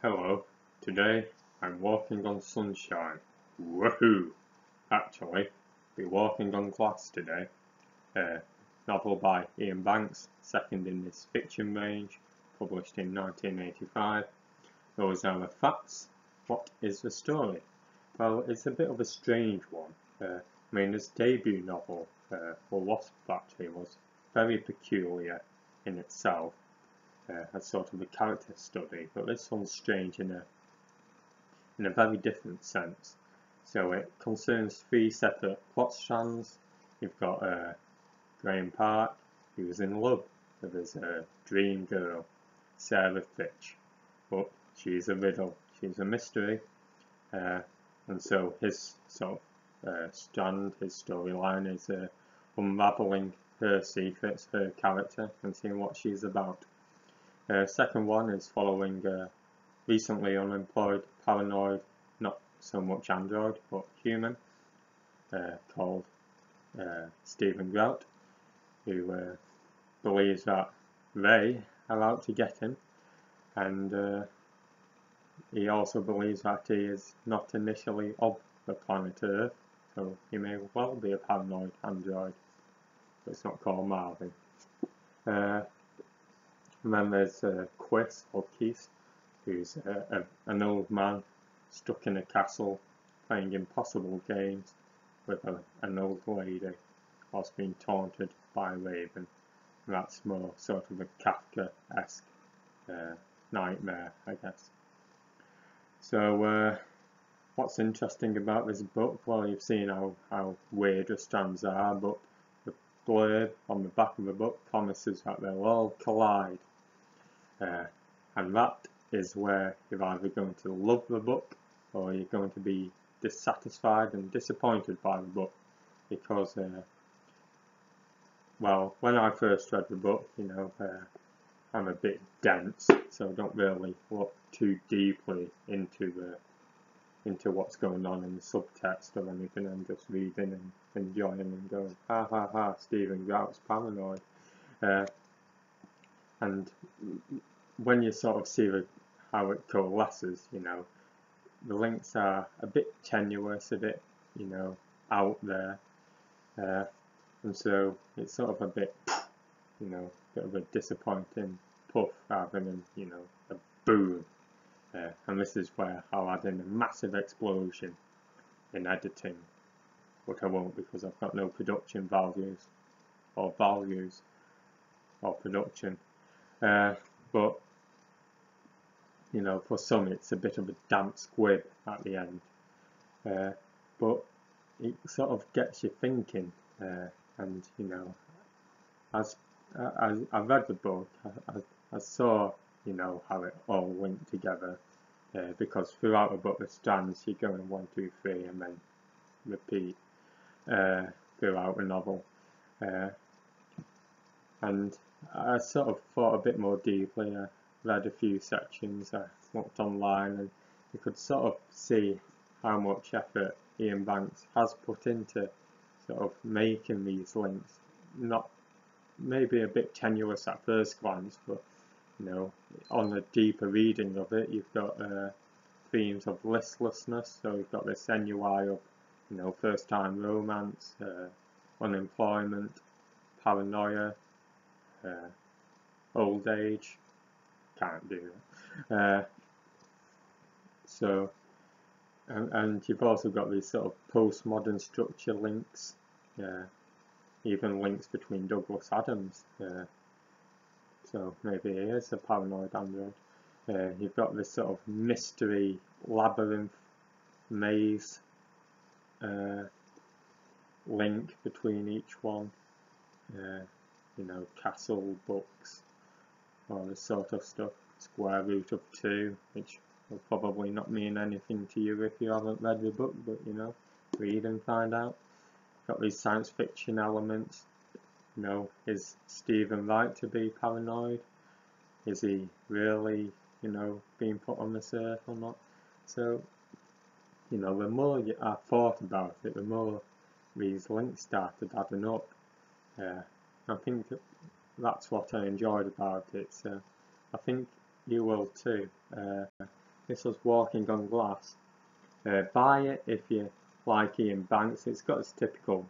Hello, today I'm walking on sunshine. Woohoo! Actually, we're walking on glass today. Novel by Iain Banks, second in this fiction range, published in 1985. Those are the facts. What is the story? Well, it's a bit of a strange one. His debut novel, Wasp Factory, was very peculiar in itself. As sort of a character study, but this one's strange in a very different sense. So it concerns three separate plot strands. You've got Graham Park, who was in love with his dream girl, Sarah Fitch, but she's a riddle, she's a mystery, and so his sort of strand, his storyline is unravelling her secrets, her character, and seeing what she's about. Second one is following recently unemployed, paranoid, not so much android, but human, called Stephen Grout, who believes that they are out to get him, and he also believes that he is not initially of the planet Earth, so he may well be a paranoid android, but it's not called Marvin. And then there's Quiz, or Keith, who's an old man stuck in a castle playing impossible games with an old lady whilst being taunted by a raven. And that's more sort of a Kafka-esque nightmare, I guess. So what's interesting about this book? Well, you've seen how weird the strands are, but the blurb on the back of the book promises that they'll all collide. And that is where you're either going to love the book or you're going to be dissatisfied and disappointed by the book, because well, when I first read the book, I'm a bit dense, so I don't really look too deeply into what's going on in the subtext or anything. I'm just reading and enjoying and going, ha ha ha, Stephen Grout's paranoid. And when you sort of see how it coalesces, the links are a bit tenuous, a bit, out there, and so it's sort of a bit, bit of a disappointing puff rather than, a boom. And this is where I'll add in a massive explosion in editing, but I won't, because I've got no production values or production. But for some it's a bit of a damp squib at the end, but it sort of gets you thinking, and as I read the book, I saw how it all linked together, because throughout the book the strands you go in 1, 2, 3 and then repeat throughout the novel, and I sort of thought a bit more deeply. I read a few sections, I looked online, and you could sort of see how much effort Iain Banks has put into sort of making these links. Not maybe a bit tenuous at first glance, but on a deeper reading of it, you've got themes of listlessness. So you've got this NUI of first time romance, unemployment, paranoia, old age, can't do that. So, and you've also got these sort of postmodern structure links, even links between Douglas Adams, so maybe he is a paranoid android. You've got this sort of mystery labyrinth maze link between each one. Castle books, all this sort of stuff. Square root of 2, which will probably not mean anything to you if you haven't read the book, but read and find out. Got these science fiction elements. Is Stephen right to be paranoid? Is he really, being put on this earth or not? So, the more I thought about it, the more these links started adding up. I think that's what I enjoyed about it. So I think you will too. This was Walking on Glass. Buy it if you like Iain Banks. It's got its typical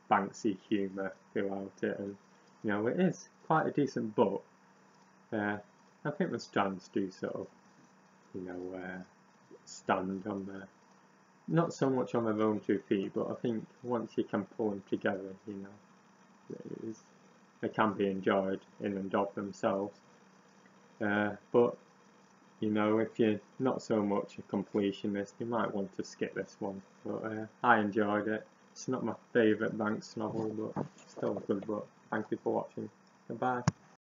Banksy humour throughout it, and you know, it is quite a decent book. I think the strands do sort of, you know, stand on their, not so much on their own 2 feet, but I think once you can pull them together, you know, they can be enjoyed in and of themselves. But you know, if you're not so much a completionist, you might want to skip this one. But I enjoyed it. It's not my favourite Banks novel, but still a good book. Thank you for watching. Goodbye.